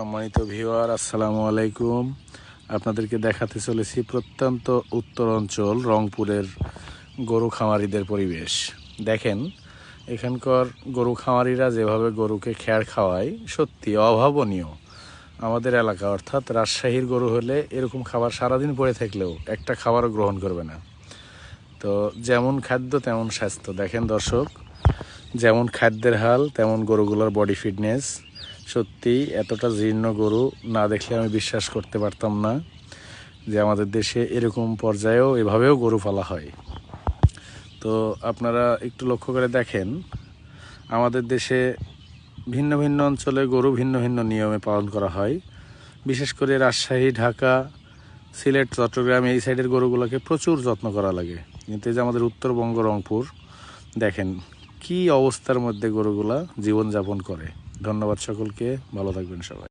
সম্মানিত ভিউয়ার, আসসালামু আলাইকুম। আপনাদেরকে দেখাতে চলেছি প্রত্যন্ত উত্তর অঞ্চল রংপুরের গরু খামারিদের পরিবেশ। দেখেন এখানকার গরু খামারিরা যেভাবে গরুকে খ্যাড় খাওয়ায় সত্যি অভাবনীয়। আমাদের এলাকা অর্থাৎ রাজশাহীর গরু হলে এরকম খাবার সারাদিন পড়ে থাকলেও একটা খাবারও গ্রহণ করবে না। তো যেমন খাদ্য তেমন স্বাস্থ্য। দেখেন দর্শক, যেমন খাদ্যের হাল তেমন গরুগুলোর বডি ফিটনেস। সত্যি এতটা জীর্ণ গরু না দেখলে আমি বিশ্বাস করতে পারতাম না যে আমাদের দেশে এরকম পর্যায়েও এভাবেও গরু পালা হয়। তো আপনারা একটু লক্ষ্য করে দেখেন, আমাদের দেশে ভিন্ন ভিন্ন অঞ্চলে গরু ভিন্ন ভিন্ন নিয়মে পালন করা হয়। বিশেষ করে রাজশাহী, ঢাকা, সিলেট, চট্টগ্রাম এই সাইডের গরুগুলোকে প্রচুর যত্ন করা লাগে। কিন্তু এই যে আমাদের উত্তরবঙ্গ রংপুর, দেখেন কি অবস্থার মধ্যে গরুগুলা জীবনযাপন করে। ধন্যবাদ সকলকে, ভালো থাকবেন সবাই।